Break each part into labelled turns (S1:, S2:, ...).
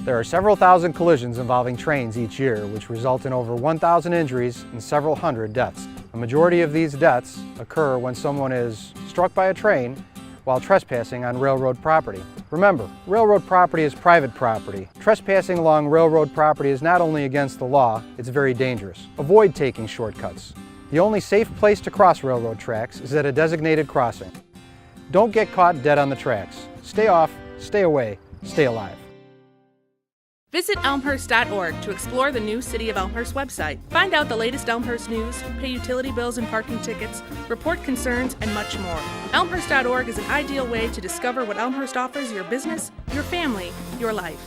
S1: There are several thousand collisions involving trains each year, which result in over 1,000 injuries and several hundred deaths. A majority of these deaths occur when someone is struck by a train while trespassing on railroad property. Remember, railroad property is private property. Trespassing along railroad property is not only against the law, it's very dangerous. Avoid taking shortcuts. The only safe place to cross railroad tracks is at a designated crossing. Don't get caught dead on the tracks. Stay off, stay away, stay alive.
S2: Visit elmhurst.org to explore the new City of Elmhurst website. Find out the latest Elmhurst news, pay utility bills and parking tickets, report concerns, and much more. Elmhurst.org is an ideal way to discover what Elmhurst offers your business, your family, your life.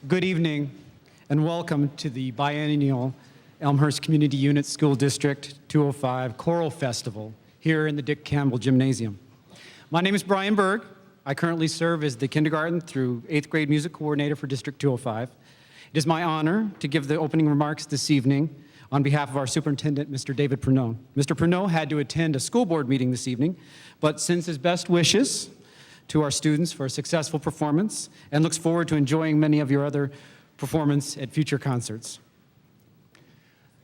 S3: Good evening and welcome to the biennial Elmhurst Community Unit School District 205 Choral Festival here in the Dick Campbell Gymnasium. My name is Brian Berg. I currently serve as the kindergarten through 8th grade music coordinator for District 205. It is my honor to give the opening remarks this evening on behalf of our superintendent, Mr. David Pernot. Mr. Pernot had to attend a school board meeting this evening, but sends his best wishes to our students for a successful performance and looks forward to enjoying many of your other performance at future concerts.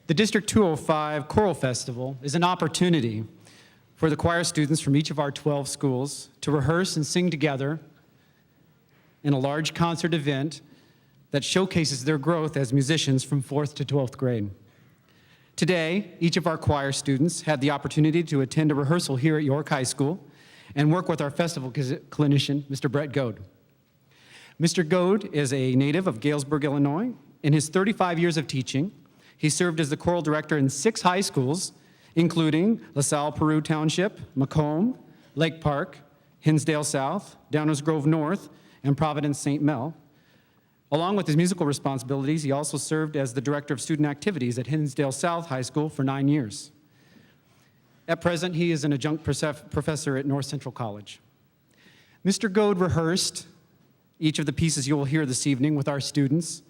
S3: The District 205 Choral Festival is an opportunity for the choir students from each of our 12 schools to rehearse and sing together in a large concert event that showcases their growth as musicians from 4th to 12th grade. Today, each of our choir students had the opportunity to attend a rehearsal here at York High School and work with our festival clinician, Mr. Brett Goad. Mr. Goad is a native of Galesburg, Illinois. In his 35 years of teaching, he served as the choral director in 6 high schools, including LaSalle Peru Township, Macomb, Lake Park, Hinsdale South, Downers Grove North, and Providence St. Mel. Along with his musical responsibilities, he also served as the director of student activities at Hinsdale South High School for 9 years. At present, he is an adjunct professor at North Central College. Mr. Goad rehearsed each of the pieces you will hear this evening with our students,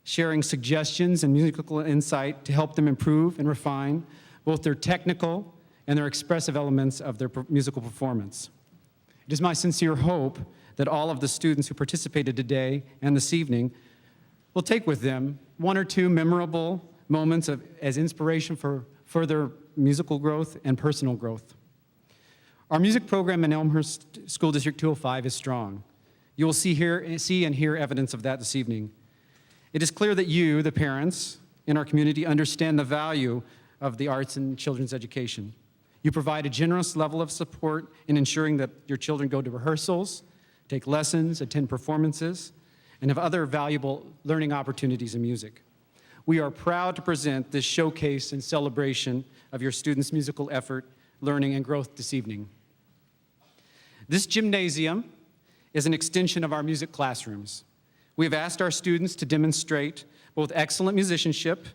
S3: sharing suggestions and musical insight to help them improve and refine both their technical and their expressive elements of their musical performance. It is my sincere hope that all of the students who participated today and this evening will take with them 1 or 2 memorable moments as inspiration for further musical growth and personal growth. Our music program in Elmhurst School District 205 is strong. You will see and hear evidence of that this evening. It is clear that you, the parents in our community, understand the value of the arts in children's education. You provide a generous level of support in ensuring that your children go to rehearsals, take lessons, attend performances, and have other valuable learning opportunities in music. We are proud to present this showcase and celebration of your students' musical effort, learning, and growth this evening. This gymnasium is an extension of our music classrooms. We have asked our students to demonstrate both excellent musicianship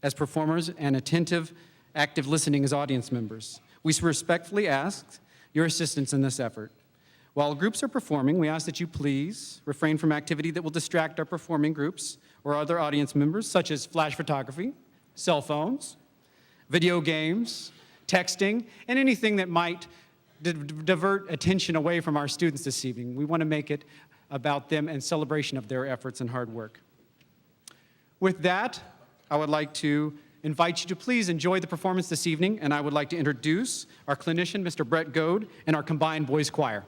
S3: as performers and attentive, active listening as audience members. We respectfully ask your assistance in this effort. While groups are performing, we ask that you please refrain from activity that will distract our performing groups or other audience members, such as flash photography, cell phones, video games, texting, and anything that might divert attention away from our students this evening. We want to make it about them and celebration of their efforts and hard work. With that, I would like to invite you to please enjoy the performance this evening, and I would like to introduce our clinician, Mr. Brett Goad, and our combined boys choir.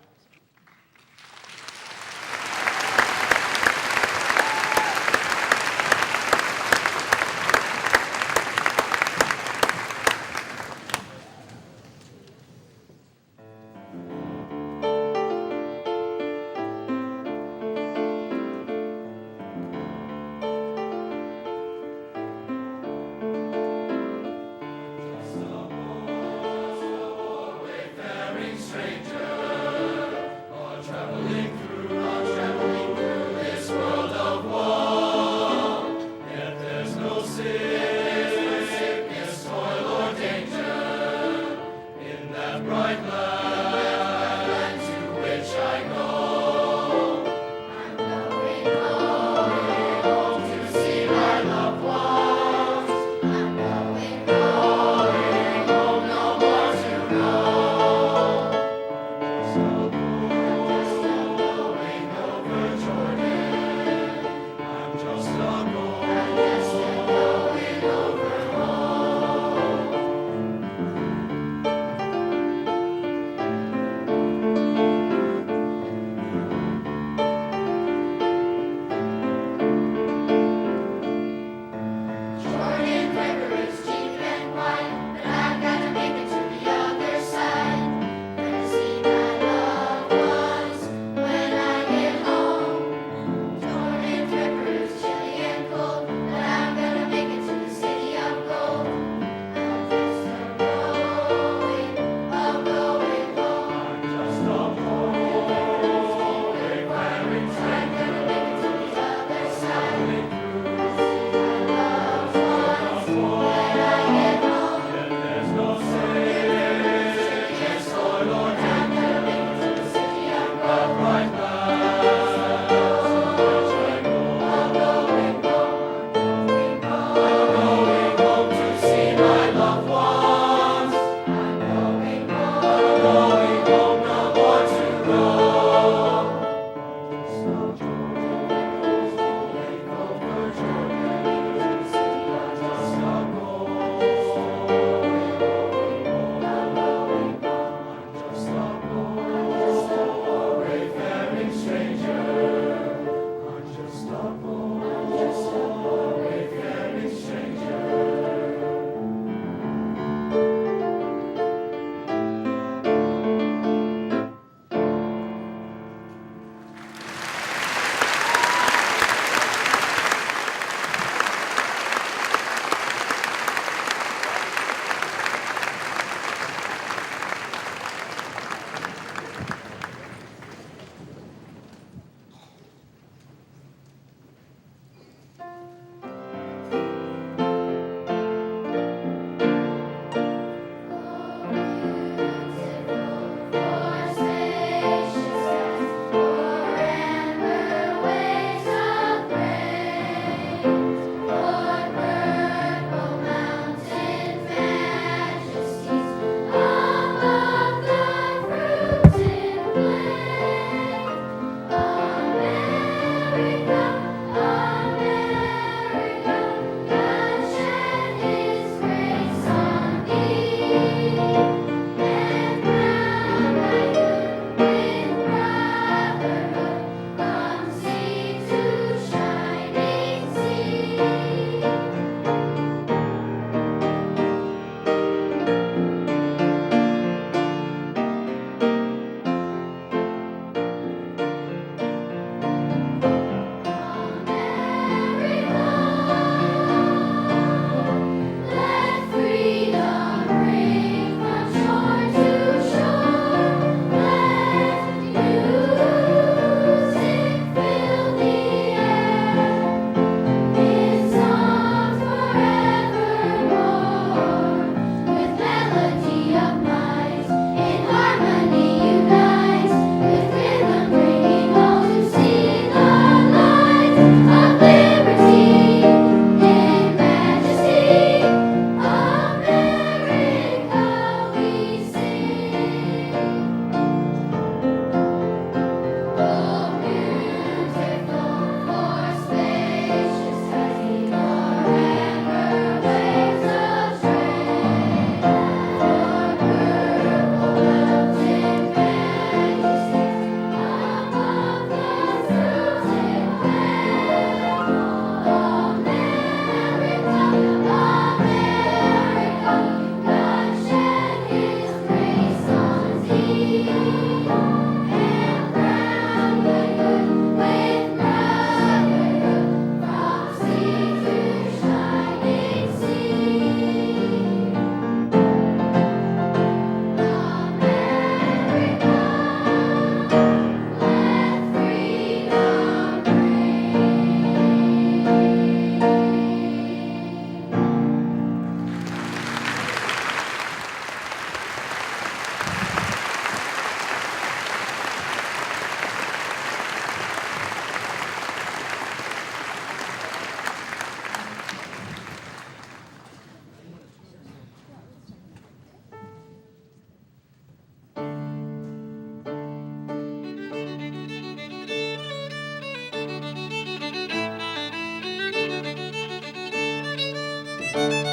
S4: Hi,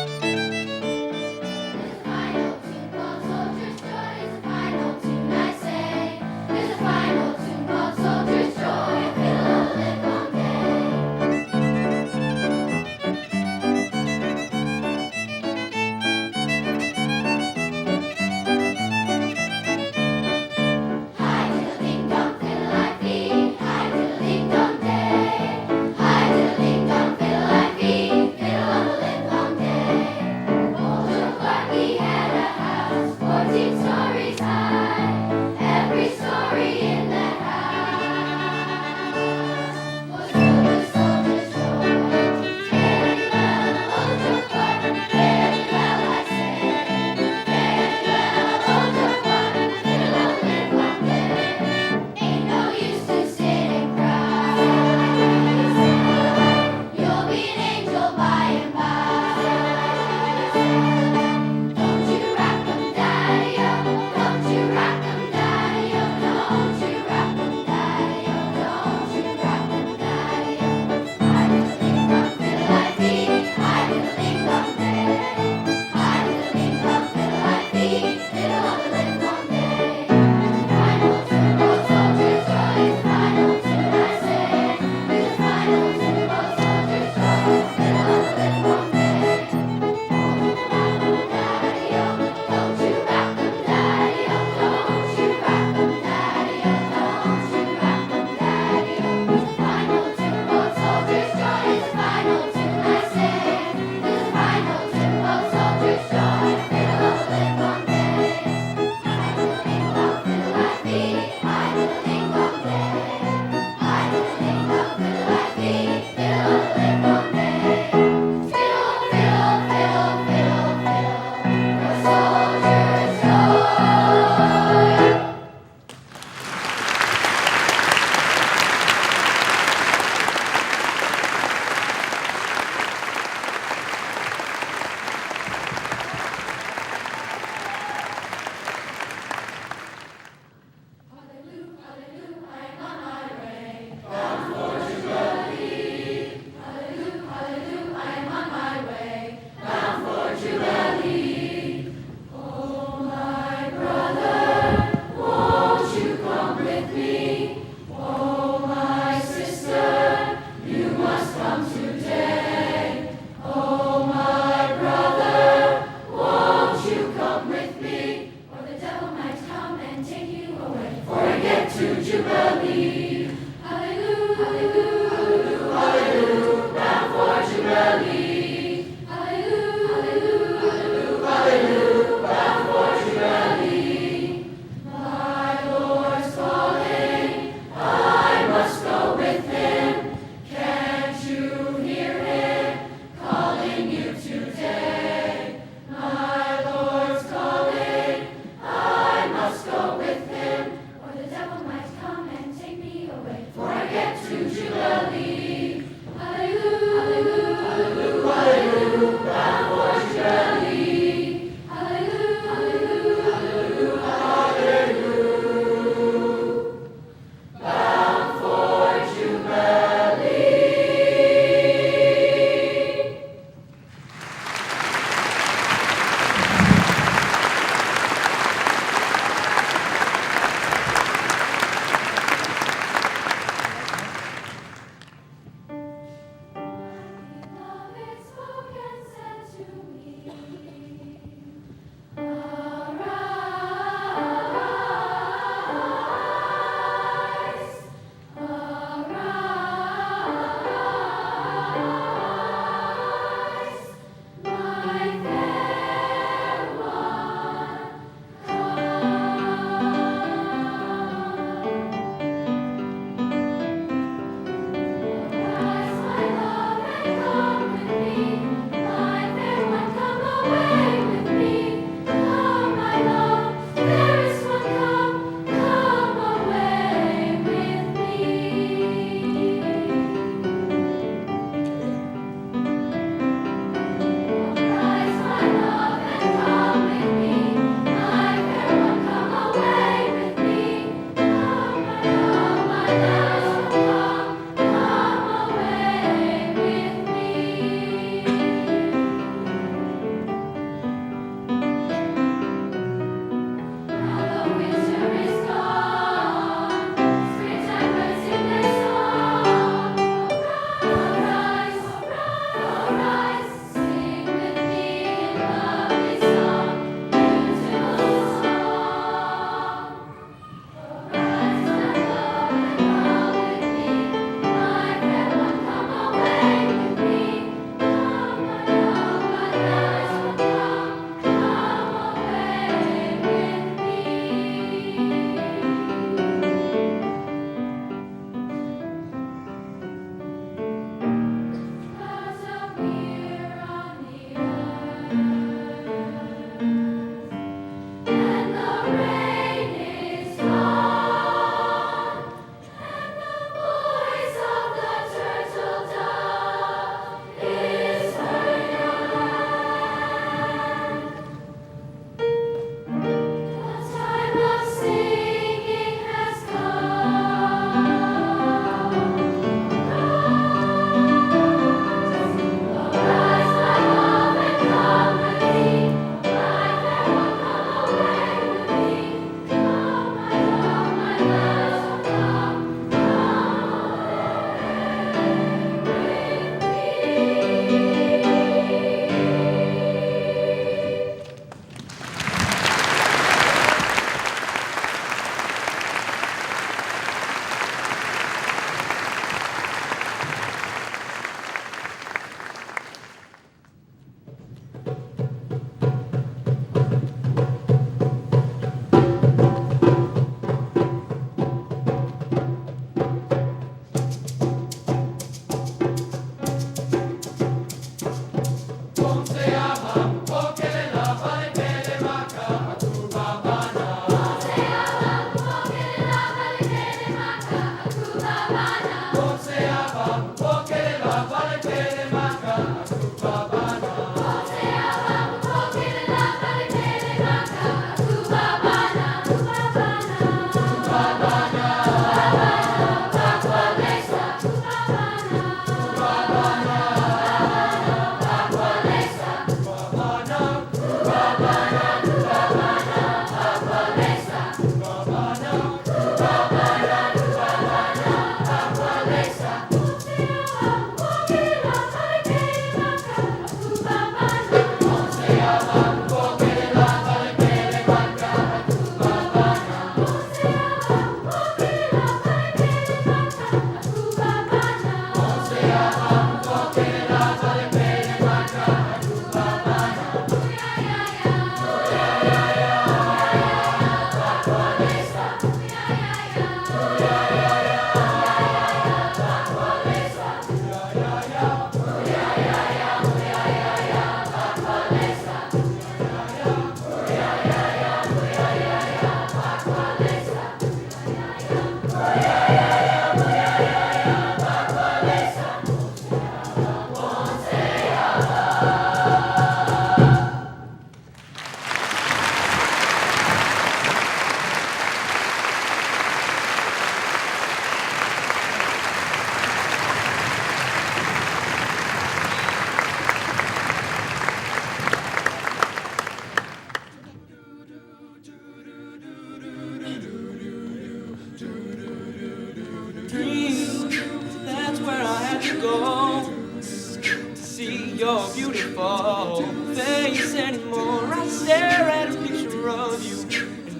S4: diddle-ding-dong, fiddle-I-fee, fiddle on the livelong day.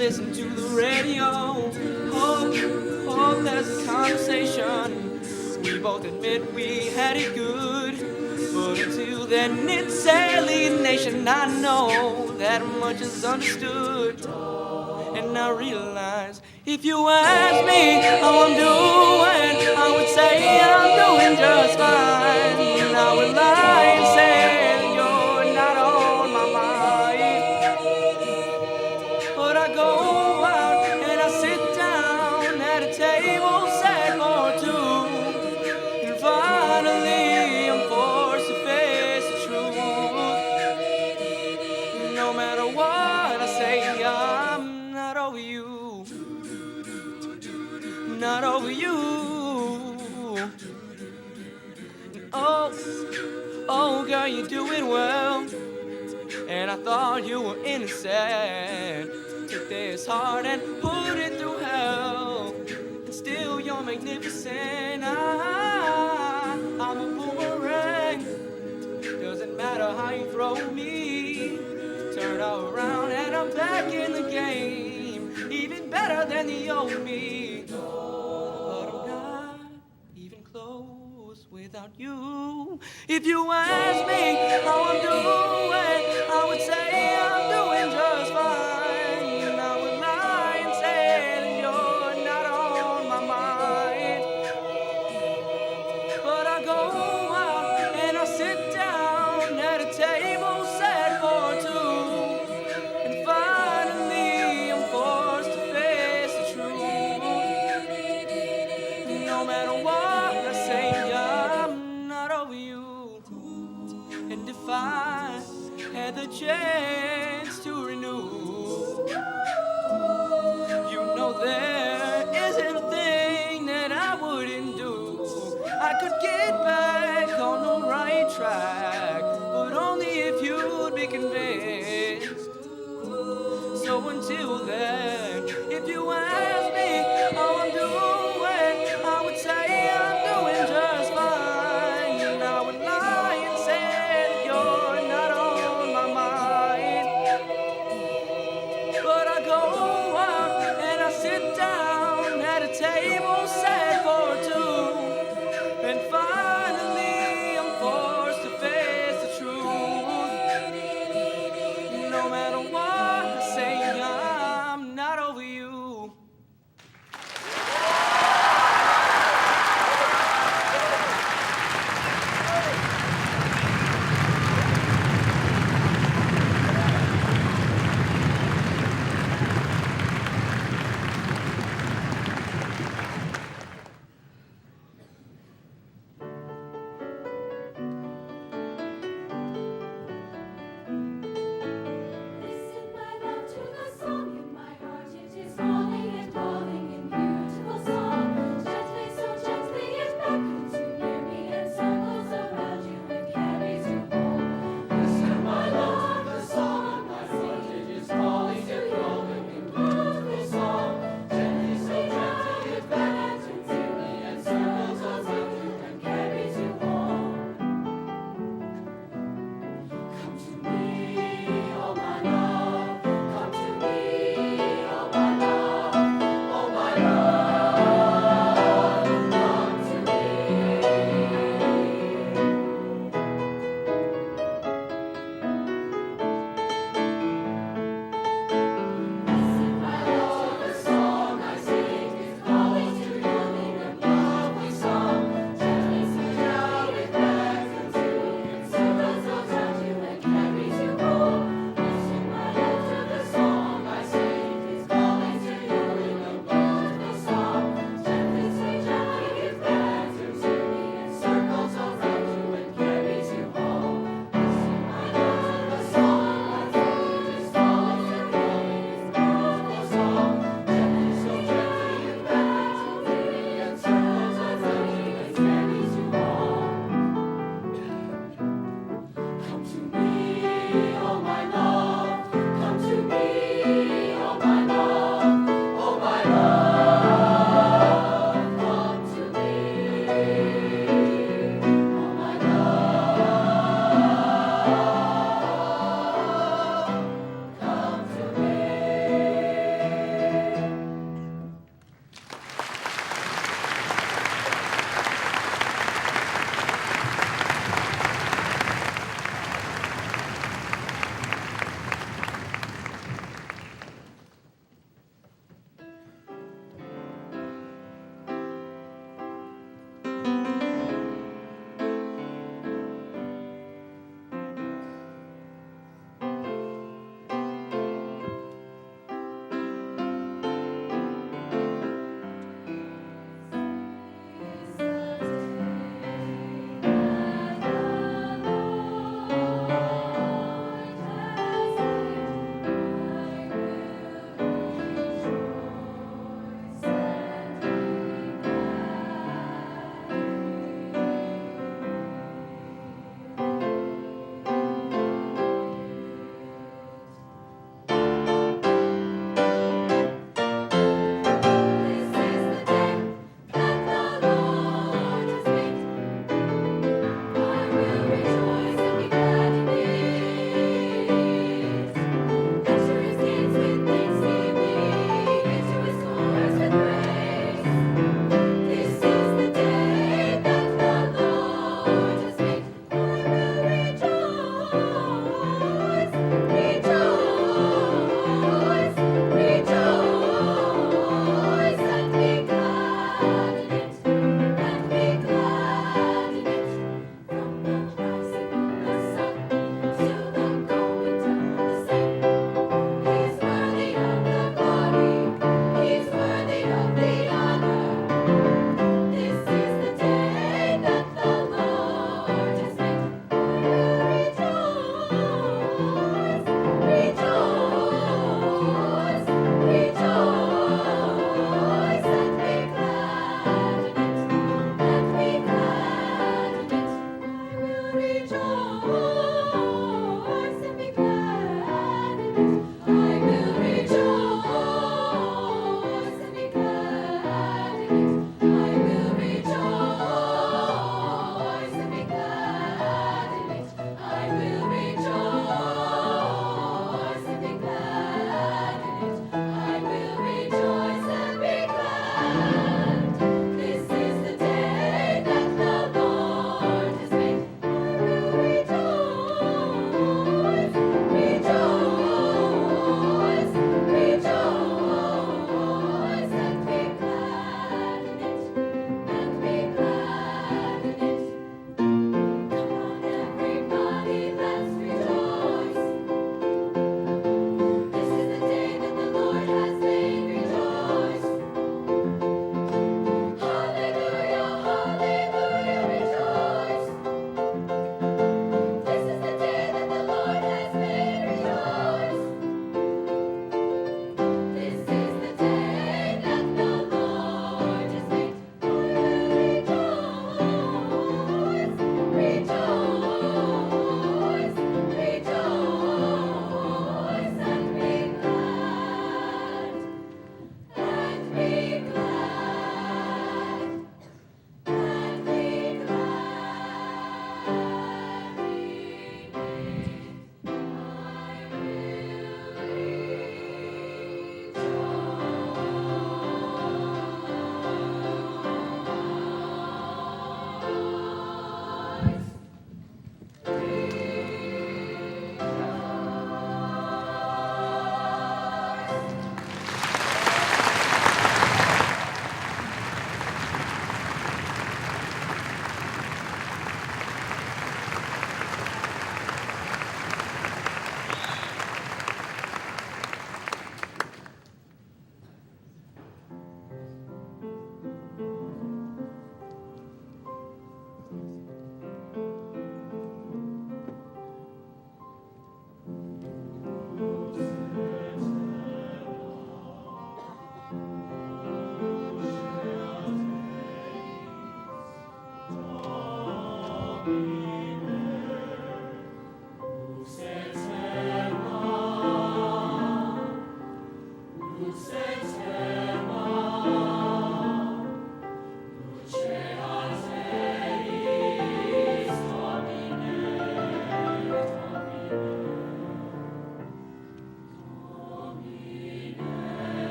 S4: listen to the radio. Hope there's a conversation. We both admit we had it good, but until then it's alienation. I know that much is understood, and I realize if you ask me how I'm doing, I would say I'm doing just fine. And I would lie and say that you're not on my mind. But I go out and I sit down at a table set for two, and finally I'm forced to face the truth. No matter what I say, I'm not over you. Not over you. Oh, girl, you do it well. And I thought you were innocent. Took this heart and put it through hell. And still you're magnificent. I'm a boomerang. Doesn't matter how you throw me. Turn around and I'm back in the game. Even better than the old me. But I'm not even close without you. If you ask me how I'm doing, I would say I'm doing just fine. And I would lie and say that you're not on my mind. But I go out and I sit down at a table set for two, and finally I'm forced to face the truth. No matter what I say, I'm not over you. And if I had the chance to renew, you know there isn't a thing that I wouldn't do. I could get back on the right track, but only if you'd be convinced. So until then, if you ask me how I'm doing, I would say I'm doing just fine. And I would lie and say that you're not on my mind. But I go out and I sit down at a table set for two, and finally I'm forced to face the truth. No matter what I say, I'm not over you.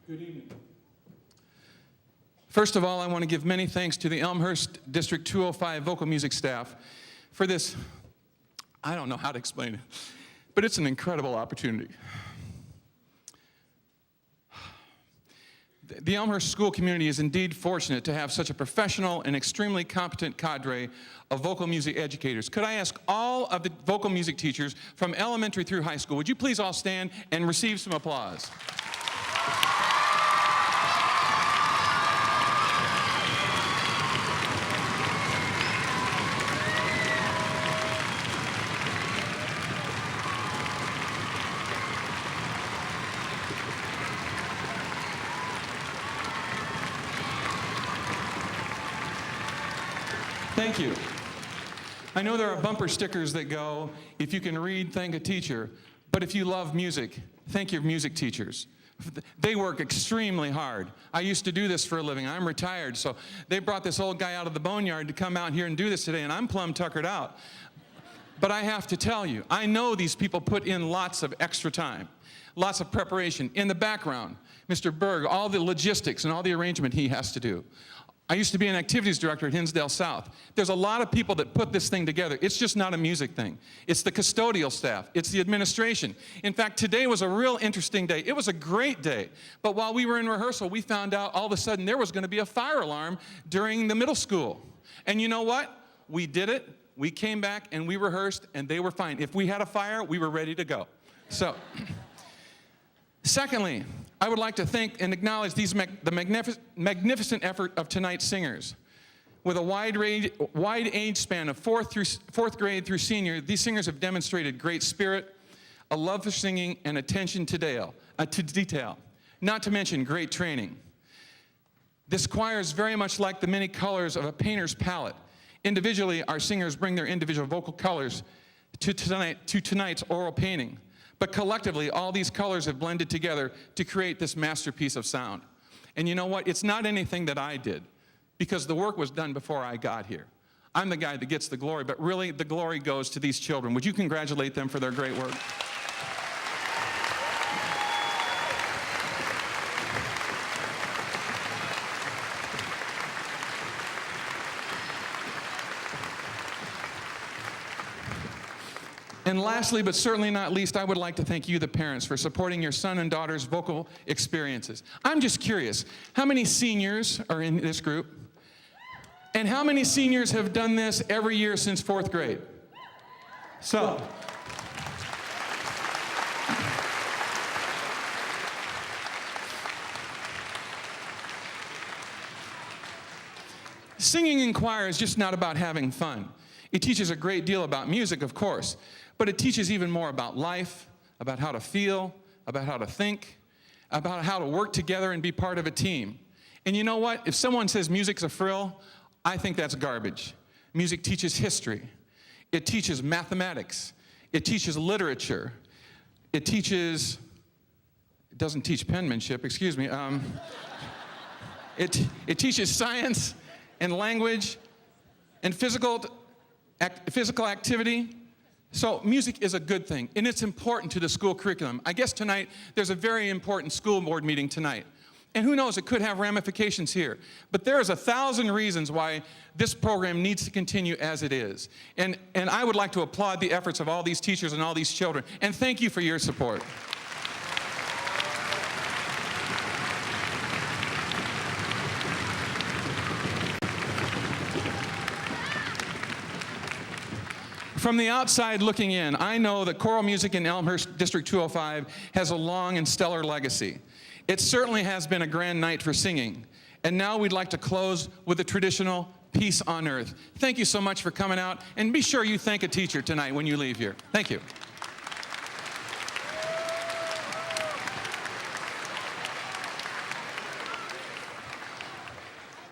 S5: Good evening. First of all, I want to give many thanks to the Elmhurst District 205 vocal music staff for this, I don't know how to explain it, but it's an incredible opportunity. The Elmhurst school community is indeed fortunate to have such a professional and extremely competent cadre of vocal music educators. Could I ask all of the vocal music teachers from elementary through high school, would you please all stand and receive some applause? Thank you. I know there are bumper stickers that go, if you can read, thank a teacher. But if you love music, thank your music teachers. They work extremely hard. I used to do this for a living. I'm retired, so they brought this old guy out of the boneyard to come out here and do this today, and I'm plumb tuckered out. But I have to tell you, I know these people put in lots of extra time, lots of preparation. In the background, Mr. Berg, all the logistics and all the arrangement he has to do. I used to be an activities director at Hinsdale South. There's a lot of people that put this thing together. It's just not a music thing. It's the custodial staff. It's the administration. In fact, today was a real interesting day. It was a great day. But while we were in rehearsal, we found out all of a sudden there was going to be a fire alarm during the middle school. And you know what? We did it. We came back and we rehearsed and they were fine. If we had a fire, we were ready to go. So, secondly, I would like to thank and acknowledge the magnificent effort of tonight's singers. With a wide age span of fourth grade through senior, these singers have demonstrated great spirit, a love for singing, and attention to detail, not to mention great training. This choir is very much like the many colors of a painter's palette. Individually, our singers bring their individual vocal colors to tonight's oral painting. But collectively, all these colors have blended together to create this masterpiece of sound. And you know what? It's not anything that I did, because the work was done before I got here. I'm the guy that gets the glory, but really the glory goes to these children. Would you congratulate them for their great work? And lastly, but certainly not least, I would like to thank you, the parents, for supporting your son and daughter's vocal experiences. I'm just curious, how many seniors are in this group? And how many seniors have done this every year since fourth grade? So, singing in choir is just not about having fun. It teaches a great deal about music, of course, but it teaches even more about life, about how to feel, about how to think, about how to work together and be part of a team. And you know what? If someone says music's a frill, I think that's garbage. Music teaches history. It teaches mathematics. It teaches literature. It doesn't teach penmanship, excuse me. It teaches science and language and physical activity. So music is a good thing, and it's important to the school curriculum. I guess tonight there's a very important school board meeting tonight. And who knows, it could have ramifications here. But there's 1,000 reasons why this program needs to continue as it is. And I would like to applaud the efforts of all these teachers and all these children. And thank you for your support. From the outside looking in, I know that choral music in Elmhurst District 205 has a long and stellar legacy. It certainly has been a grand night for singing. And now we'd like to close with the traditional Peace on Earth. Thank you so much for coming out, and be sure you thank a teacher tonight when you leave here. Thank you.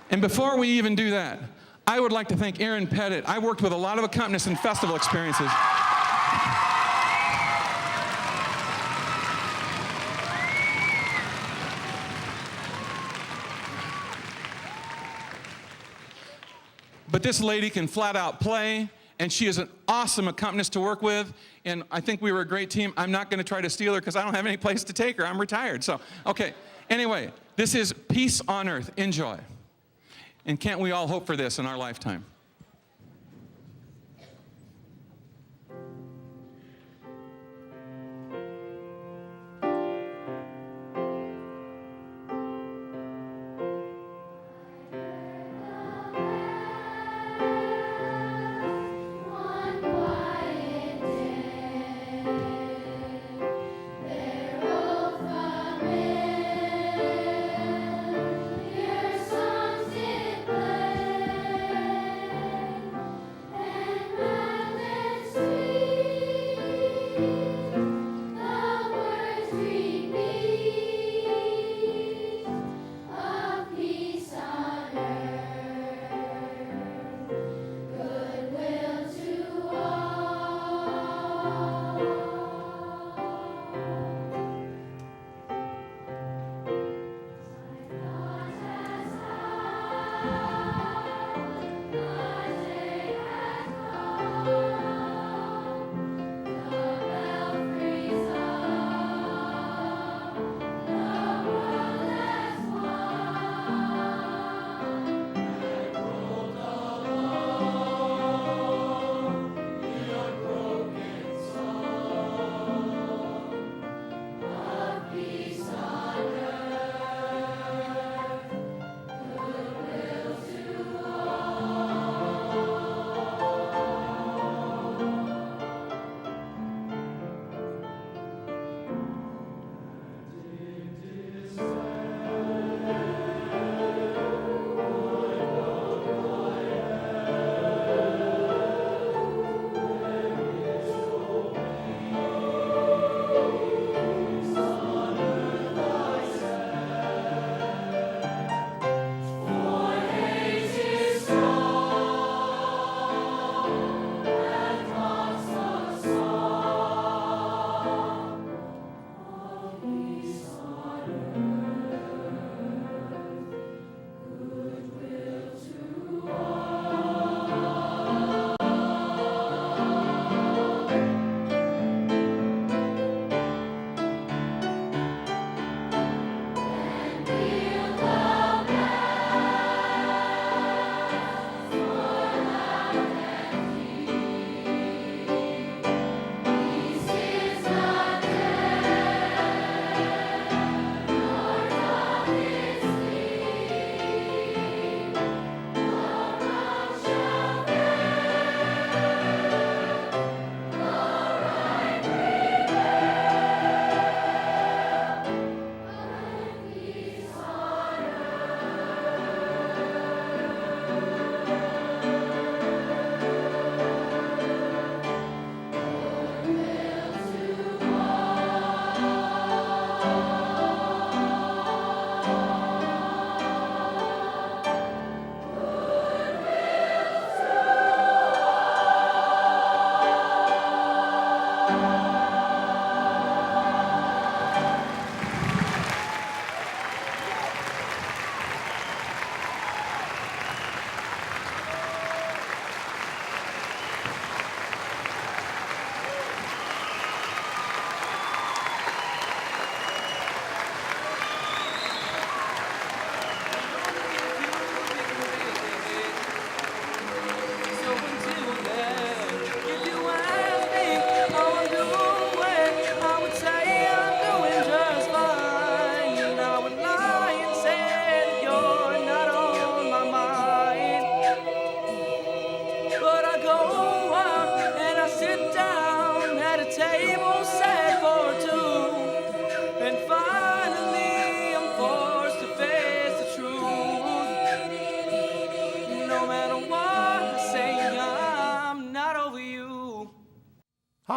S5: And before we even do that, I would like to thank Aaron Pettit. I worked with a lot of accompanists and festival experiences. But this lady can flat out play and she is an awesome accompanist to work with, and I think we were a great team. I'm not going to try to steal her because I don't have any place to take her. I'm retired. So, okay. Anyway, this is Peace on Earth. Enjoy. And can't we all hope for this in our lifetime?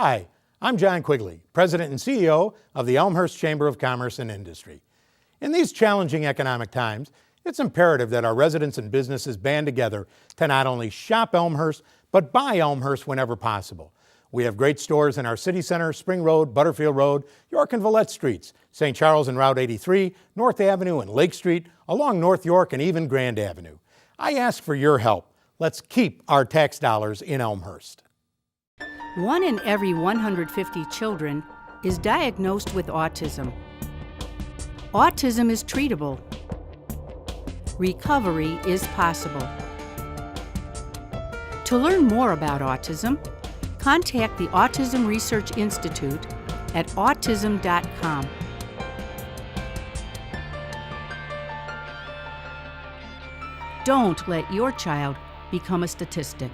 S6: Hi, I'm John Quigley, President and CEO of the Elmhurst Chamber of Commerce and Industry. In these challenging economic times, it's imperative that our residents and businesses band together to not only shop Elmhurst, but buy Elmhurst whenever possible. We have great stores in our city center, Spring Road, Butterfield Road, York and Villette Streets, St. Charles and Route 83, North Avenue and Lake Street, along North York and even Grand Avenue. I ask for your help. Let's keep our tax dollars in Elmhurst.
S7: 1 in every 150 children is diagnosed with autism. Autism is treatable. Recovery is possible. To learn more about autism, contact the Autism Research Institute at autism.com. Don't let your child become a statistic.